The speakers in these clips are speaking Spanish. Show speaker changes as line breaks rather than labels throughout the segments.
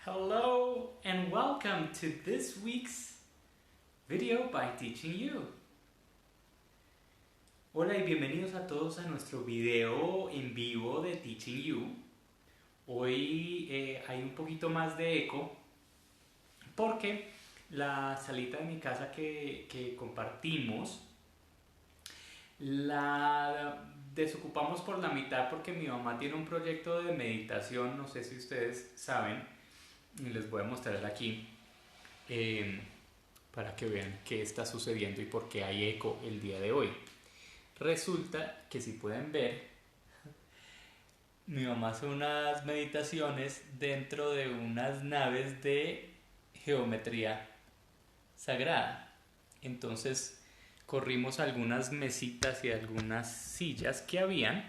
Hello and welcome to this week's video by Teaching You. Hola y bienvenidos a todos a nuestro video en vivo de Teaching You. Hoy hay un poquito más de eco porque la salita de mi casa que compartimos la desocupamos por la mitad porque mi mamá tiene un proyecto de meditación, no sé si ustedes saben, y les voy a mostrar aquí para que vean qué está sucediendo y por qué hay eco el día de hoy. Resulta que, si pueden ver, mi mamá hace unas meditaciones dentro de unas naves de geometría sagrada. Entonces corrimos algunas mesitas y algunas sillas que habían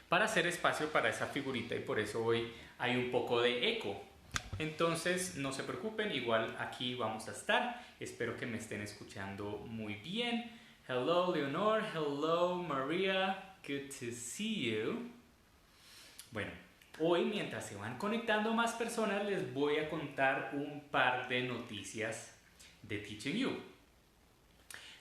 para hacer espacio para esa figurita, y por eso hoy hay un poco de eco. Entonces no se preocupen, igual aquí vamos a estar. Espero que me estén escuchando muy bien. Hello Leonor, hello Maria, good to see you. Bueno, hoy, mientras se van conectando más personas, les voy a contar un par de noticias de Teaching You.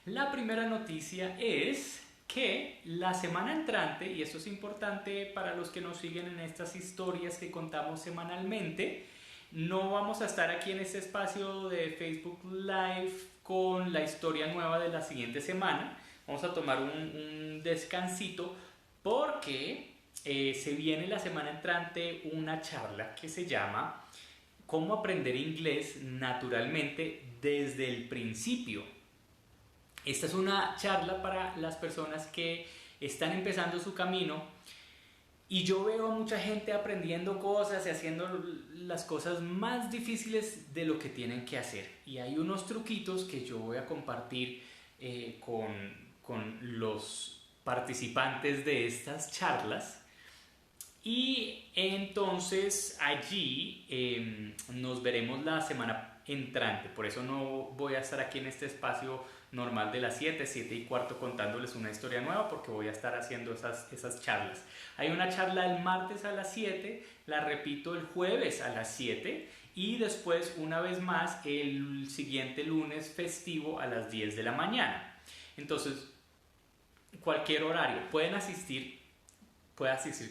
La primera noticia es que la semana entrante, y esto es importante para los que nos siguen en estas historias que contamos semanalmente, no vamos a estar aquí en este espacio de Facebook Live con la historia nueva de la siguiente semana. Vamos a tomar un descansito porque se viene la semana entrante una charla que se llama ¿Cómo aprender inglés naturalmente desde el principio? Esta es una charla para las personas que están empezando su camino, y yo veo a mucha gente aprendiendo cosas y haciendo las cosas más difíciles de lo que tienen que hacer. Y hay unos truquitos que yo voy a compartir con los participantes de estas charlas. Y entonces allí nos veremos la semana entrante. Por eso no voy a estar aquí en este espacio normal de las 7:15 contándoles una historia nueva, porque voy a estar haciendo esas charlas. Hay una charla el martes a las 7, la repito el jueves a las 7 y después una vez más el siguiente lunes festivo a las 10 de la mañana. Entonces, cualquier horario, puede asistir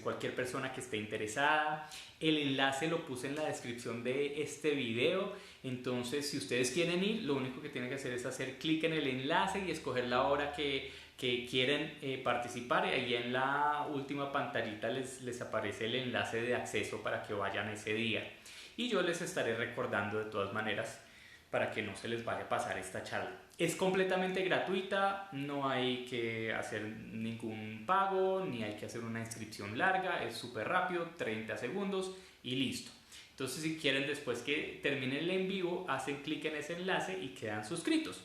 cualquier persona que esté interesada. El enlace lo puse en la descripción de este video. Entonces, si ustedes quieren ir, lo único que tienen que hacer es hacer clic en el enlace y escoger la hora que quieren participar, y ahí en la última pantallita les aparece el enlace de acceso para que vayan ese día. Y yo les estaré recordando de todas maneras para que no se les vaya a pasar esta charla. Es completamente gratuita, no hay que hacer ningún pago, ni hay que hacer una inscripción larga, es súper rápido, 30 segundos y listo. Entonces, si quieren, después que termine el en vivo, hacen clic en ese enlace y quedan suscritos.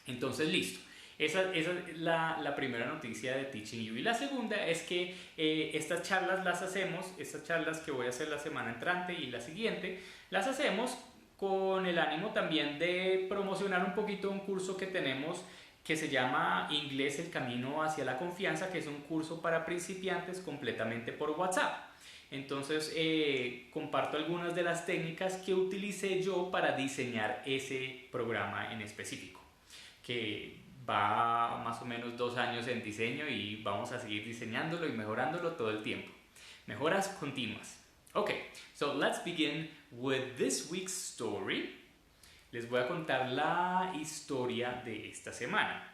Entonces, listo. Esa es la primera noticia de Teaching You. Y la segunda es que estas charlas que voy a hacer la semana entrante y la siguiente, las hacemos con el ánimo también de promocionar un poquito un curso que tenemos que se llama Inglés, el camino hacia la confianza, que es un curso para principiantes completamente por WhatsApp. Entonces comparto algunas de las técnicas que utilicé yo para diseñar ese programa en específico, que va más o menos 2 años en diseño, y vamos a seguir diseñándolo y mejorándolo todo el tiempo. Mejoras continuas. Okay, so let's begin with this week's story. Les voy a contar la historia de esta semana.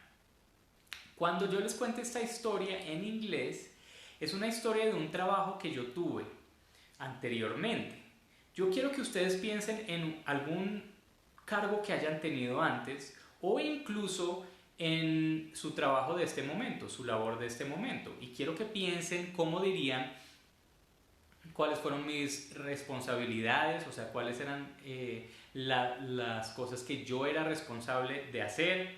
Cuando yo les cuente esta historia en inglés, es una historia de un trabajo que yo tuve anteriormente. Yo quiero que ustedes piensen en algún cargo que hayan tenido antes, o incluso en su trabajo de este momento, su labor de este momento. Y quiero que piensen cómo dirían cuáles fueron mis responsabilidades, o sea, cuáles eran las cosas que yo era responsable de hacer,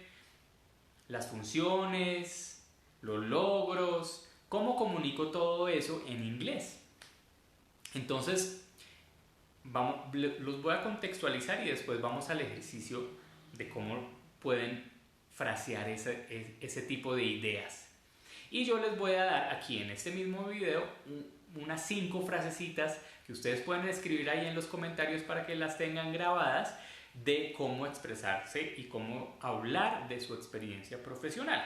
las funciones, los logros, cómo comunico todo eso en inglés. Entonces, los voy a contextualizar y después vamos al ejercicio de cómo pueden frasear ese tipo de ideas. Y yo les voy a dar aquí en este mismo video unas 5 frasecitas que que ustedes pueden escribir ahí en los comentarios para que las tengan grabadas, de cómo expresarse y cómo hablar de su experiencia profesional.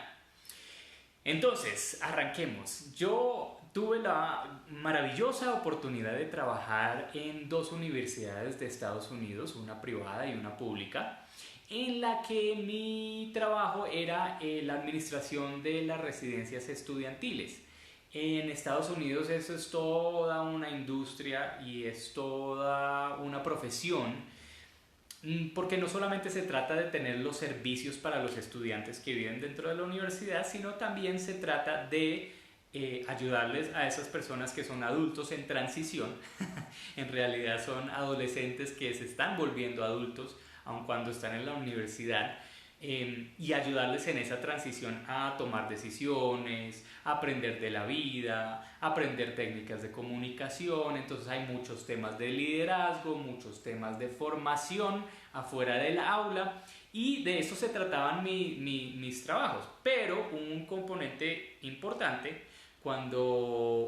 Entonces, arranquemos. Yo tuve la maravillosa oportunidad de trabajar en 2 universidades de Estados Unidos, una privada y una pública, en la que mi trabajo era la administración de las residencias estudiantiles. En Estados Unidos eso es toda una industria y es toda una profesión, porque no solamente se trata de tener los servicios para los estudiantes que viven dentro de la universidad, sino también se trata de ayudarles a esas personas que son adultos en transición, en realidad son adolescentes que se están volviendo adultos, aun cuando están en la universidad, y ayudarles en esa transición a tomar decisiones, a aprender de la vida, a aprender técnicas de comunicación. Entonces hay muchos temas de liderazgo, muchos temas de formación afuera del aula, y de eso se trataban mis trabajos. Pero un componente importante cuando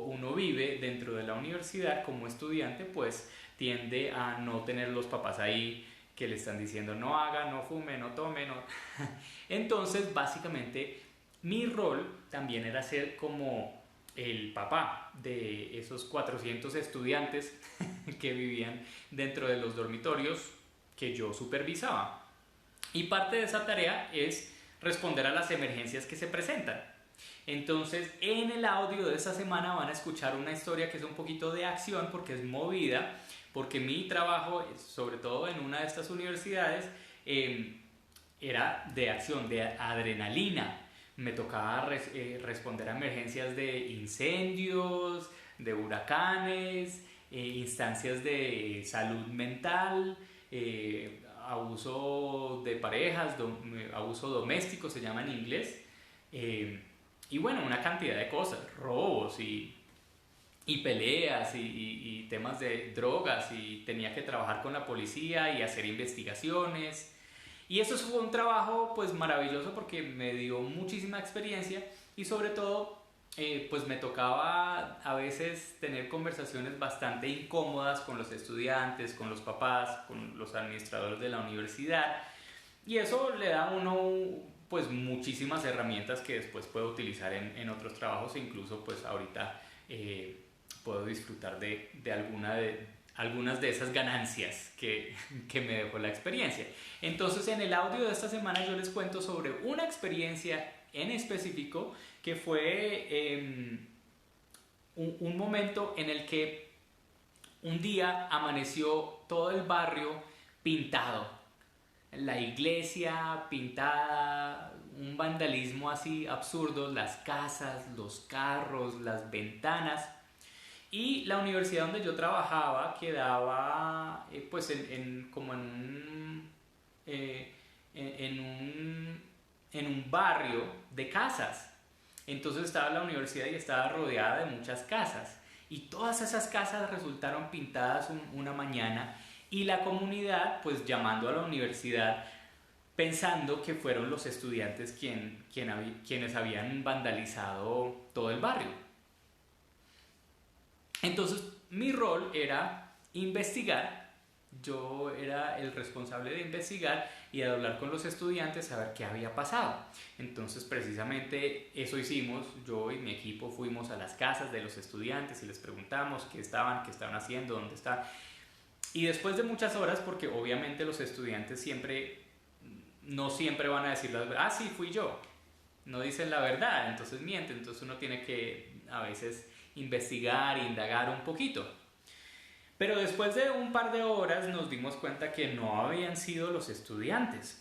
uno vive dentro de la universidad como estudiante, pues tiende a no tener los papás ahí que le están diciendo no haga, no fume, no tome, no. Entonces, básicamente, mi rol también era ser como el papá de esos 400 estudiantes que vivían dentro de los dormitorios que yo supervisaba. Y parte de esa tarea es responder a las emergencias que se presentan. Entonces, en el audio de esta semana van a escuchar una historia que es un poquito de acción porque es movida, porque mi trabajo, sobre todo en una de estas universidades, era de acción, de adrenalina. Me tocaba responder a emergencias de incendios, de huracanes, instancias de salud mental, abuso de parejas, abuso doméstico se llama en inglés, y bueno, una cantidad de cosas, robos y peleas y temas de drogas, y tenía que trabajar con la policía y hacer investigaciones. Y eso fue un trabajo pues maravilloso porque me dio muchísima experiencia, y sobre todo pues me tocaba a veces tener conversaciones bastante incómodas con los estudiantes, con los papás, con los administradores de la universidad, y eso le da a uno pues muchísimas herramientas que después puedo utilizar en otros trabajos, e incluso pues ahorita puedo disfrutar de algunas de esas ganancias que me dejó la experiencia. Entonces, en el audio de esta semana yo les cuento sobre una experiencia en específico que fue un momento en el que un día amaneció todo el barrio pintado, la iglesia pintada, un vandalismo así absurdo, las casas, los carros, las ventanas. Y la universidad donde yo trabajaba quedaba pues como en un barrio de casas. Entonces estaba la universidad y estaba rodeada de muchas casas. Y todas esas casas resultaron pintadas una mañana, y la comunidad pues llamando a la universidad pensando que fueron los estudiantes quienes habían vandalizado todo el barrio. Entonces mi rol era investigar, yo era el responsable de investigar y de hablar con los estudiantes a ver qué había pasado. Entonces precisamente eso hicimos, yo y mi equipo fuimos a las casas de los estudiantes y les preguntamos qué estaban haciendo, dónde estaban. Y después de muchas horas, porque obviamente los estudiantes no siempre van a decir la verdad, sí, fui yo, no dicen la verdad, entonces mienten, entonces uno tiene que a veces investigar e indagar un poquito. Pero después de un par de horas nos dimos cuenta que no habían sido los estudiantes.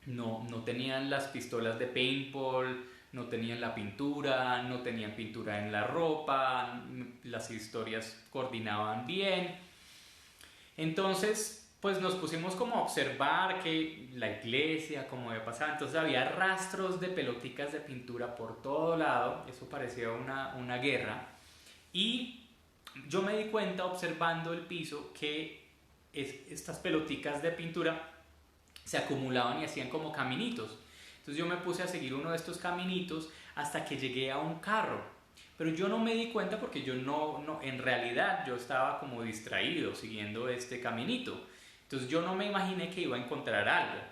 No tenían las pistolas de paintball, no tenían la pintura, no tenían pintura en la ropa, las historias coordinaban bien. Entonces pues nos pusimos como a observar que la iglesia, como había pasado, entonces había rastros de peloticas de pintura por todo lado, eso parecía una guerra, y yo me di cuenta observando el piso que estas peloticas de pintura se acumulaban y hacían como caminitos. Entonces yo me puse a seguir uno de estos caminitos hasta que llegué a un carro, Pero yo no me di cuenta porque yo no, en realidad yo estaba como distraído siguiendo este caminito. Entonces yo no me imaginé que iba a encontrar algo.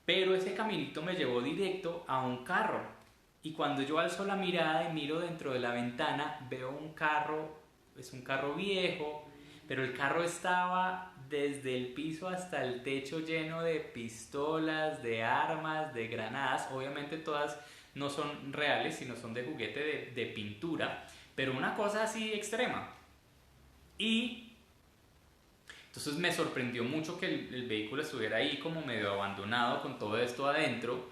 Pero ese caminito me llevó directo a un carro. Y cuando yo alzo la mirada y miro dentro de la ventana, veo un carro, es un carro viejo, pero el carro estaba desde el piso hasta el techo lleno de pistolas, de armas, de granadas. Obviamente todas no son reales, sino son de juguete de pintura, pero una cosa así extrema. Y entonces me sorprendió mucho que el vehículo estuviera ahí como medio abandonado con todo esto adentro.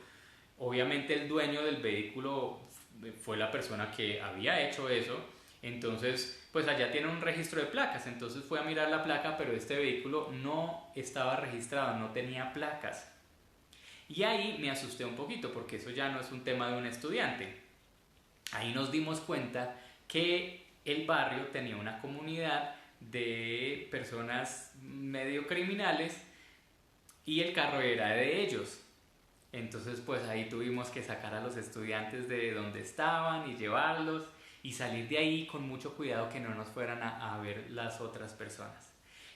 Obviamente el dueño del vehículo fue la persona que había hecho eso. Entonces, pues allá tiene un registro de placas. Entonces fui a mirar la placa, pero este vehículo no estaba registrado, no tenía placas. Y ahí me asusté un poquito porque eso ya no es un tema de un estudiante. Ahí nos dimos cuenta que el barrio tenía una comunidad de personas medio criminales y el carro era de ellos. Entonces pues ahí tuvimos que sacar a los estudiantes de donde estaban y llevarlos y salir de ahí con mucho cuidado que no nos fueran a ver las otras personas.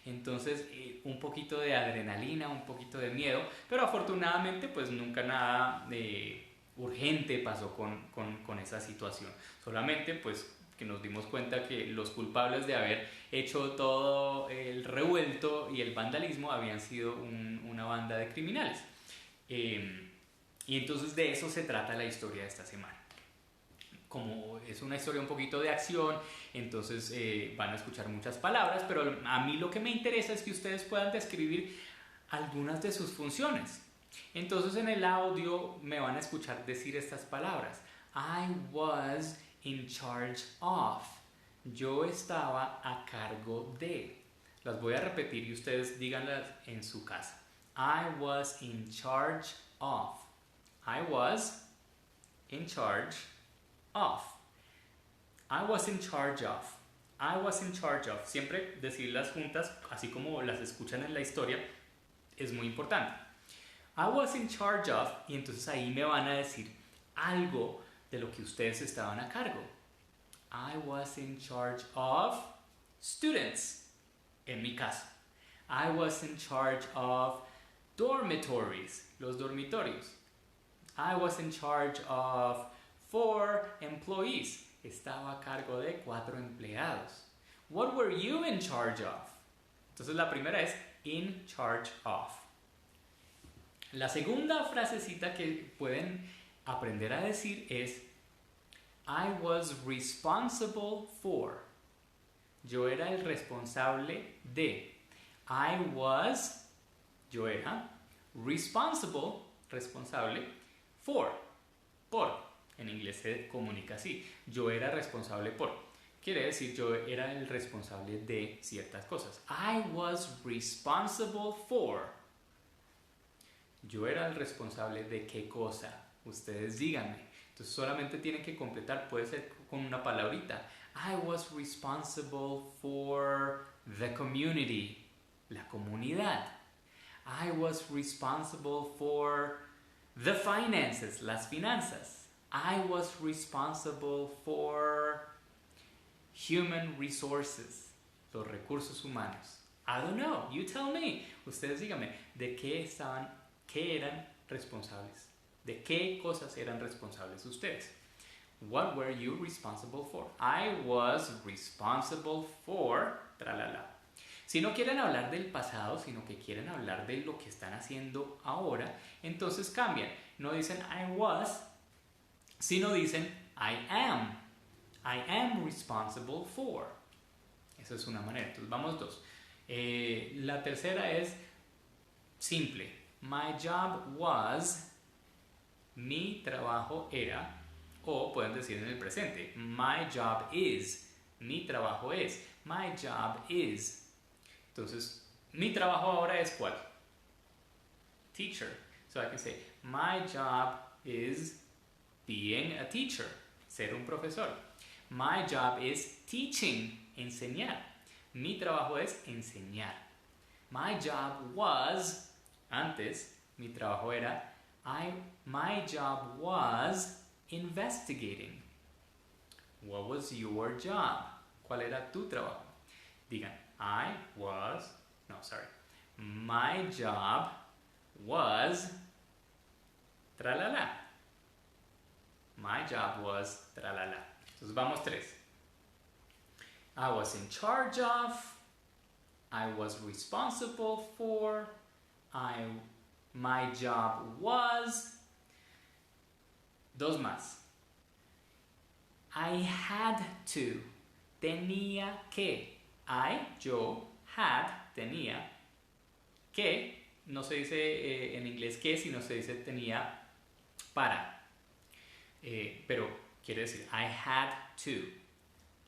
Entonces un poquito de adrenalina, un poquito de miedo, pero afortunadamente pues nunca nada urgente pasó con esa situación. Solamente pues que nos dimos cuenta que los culpables de haber hecho todo el revuelto y el vandalismo habían sido una banda de criminales. Y entonces de eso se trata la historia de esta semana. Como es una historia un poquito de acción, entonces van a escuchar muchas palabras, pero a mí lo que me interesa es que ustedes puedan describir algunas de sus funciones. Entonces en el audio me van a escuchar decir estas palabras. I was in charge of. Yo estaba a cargo de. Las voy a repetir y ustedes díganlas en su casa. I was in charge of. I was in charge of. I was in charge of. I was in charge of. Siempre decirlas juntas, así como las escuchan en la historia, es muy importante. I was in charge of, y entonces ahí me van a decir algo de lo que ustedes estaban a cargo. I was in charge of students, en mi caso. I was in charge of dormitories, los dormitorios. I was in charge of 4 employees. Estaba a cargo de 4 empleados. What were you in charge of? Entonces la primera es in charge of. La segunda frasecita que pueden aprender a decir es I was responsible for. Yo era el responsable de. I was, yo era, responsible, responsable, for, por. En inglés se comunica así. Yo era responsable por. Quiere decir yo era el responsable de ciertas cosas. I was responsible for. Yo era el responsable de qué cosa. Ustedes díganme. Entonces solamente tienen que completar, puede ser con una palabrita. I was responsible for the community. La comunidad. I was responsible for the finances. Las finanzas. I was responsible for human resources. Los recursos humanos. I don't know. You tell me. Ustedes díganme. ¿De qué eran responsables? ¿De qué cosas eran responsables ustedes? What were you responsible for? I was responsible for... Tralala. Si no quieren hablar del pasado, sino que quieren hablar de lo que están haciendo ahora, entonces cambian. No dicen I was, sino dicen I am. I am responsible for. Esa es una manera. Entonces vamos dos. La tercera es simple. My job was... Mi trabajo era, o pueden decir en el presente, my job is, mi trabajo es, my job is. Entonces, mi trabajo ahora es ¿cuál? Teacher. So I can say, my job is being a teacher, ser un profesor. My job is teaching, enseñar. Mi trabajo es enseñar. My job was, antes, mi trabajo era my job was investigating. What was your job? ¿Cuál era tu trabajo? Digan, my job was, tralala. My job was, tralala. Entonces vamos 3. I was in charge of, I was responsible for, my job was. 2 más. I had to, tenía que. Yo, had, tenía. Que, no se dice en inglés que, sino se dice tenía para. Pero quiere decir, I had to.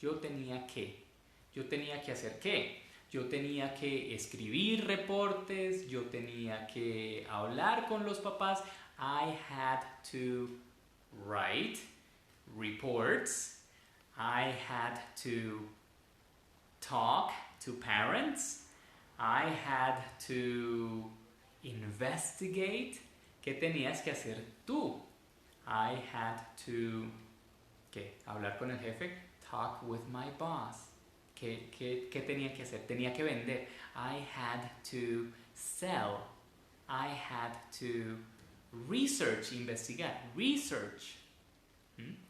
Yo tenía que. Yo tenía que hacer qué. Yo tenía que escribir reportes. Yo tenía que hablar con los papás. I had to write reports. I had to talk to parents. I had to investigate. ¿Qué tenías que hacer tú? I had to hablar con el jefe. Talk with my boss. ¿Qué tenía que hacer? Tenía que vender. I had to sell. I had to research, investigar. Research.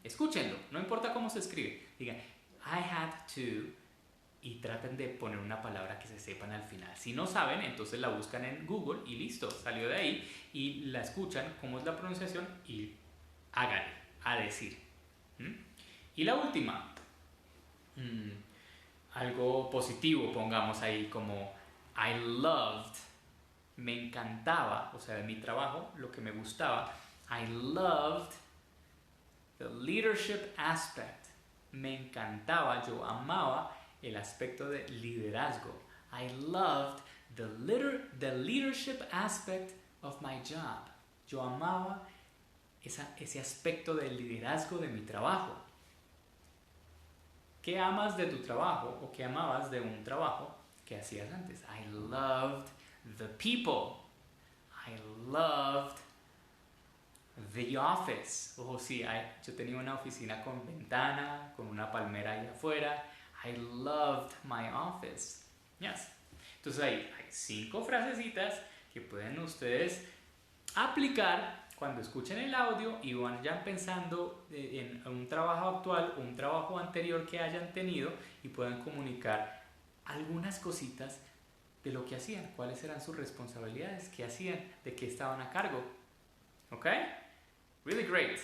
Escúchenlo, no importa cómo se escribe. Digan, I had to, y traten de poner una palabra que se sepan al final. Si no saben, entonces la buscan en Google y listo, salió de ahí y la escuchan, cómo es la pronunciación y háganle, a decir. Y la última, algo positivo, pongamos ahí como I loved, me encantaba, o sea, de mi trabajo, lo que me gustaba. I loved the leadership aspect. Me encantaba, yo amaba el aspecto de liderazgo. I loved the leadership aspect of my job. Yo amaba ese aspecto del liderazgo de mi trabajo. ¿Qué amas de tu trabajo o qué amabas de un trabajo que hacías antes? I loved the people. I loved the office. Sí, yo tenía una oficina con ventana, con una palmera ahí afuera. I loved my office. Yes. Entonces hay 5 frasecitas que pueden ustedes aplicar cuando escuchen el audio y vayan pensando en un trabajo actual o un trabajo anterior que hayan tenido y puedan comunicar algunas cositas de lo que hacían, cuáles eran sus responsabilidades, qué hacían, de qué estaban a cargo. ¿Ok? Really great.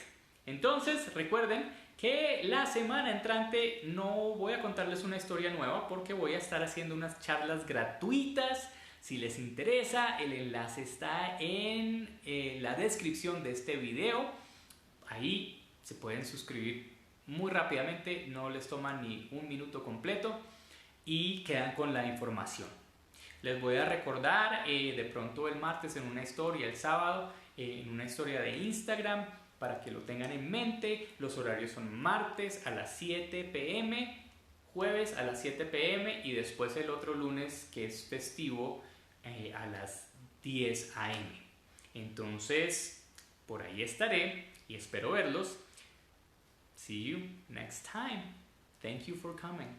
Entonces, recuerden que la semana entrante no voy a contarles una historia nueva porque voy a estar haciendo unas charlas gratuitas. Si les interesa, el enlace está en la descripción de este video. Ahí se pueden suscribir muy rápidamente, no les toma ni un minuto completo y quedan con la información. Les voy a recordar de pronto el martes en una historia, el sábado en una historia de Instagram para que lo tengan en mente. Los horarios son martes a las 7 p.m., jueves a las 7 p.m. y después el otro lunes que es festivo a las 10 a.m. Entonces, por ahí estaré y espero verlos. See you next time. Thank you for coming.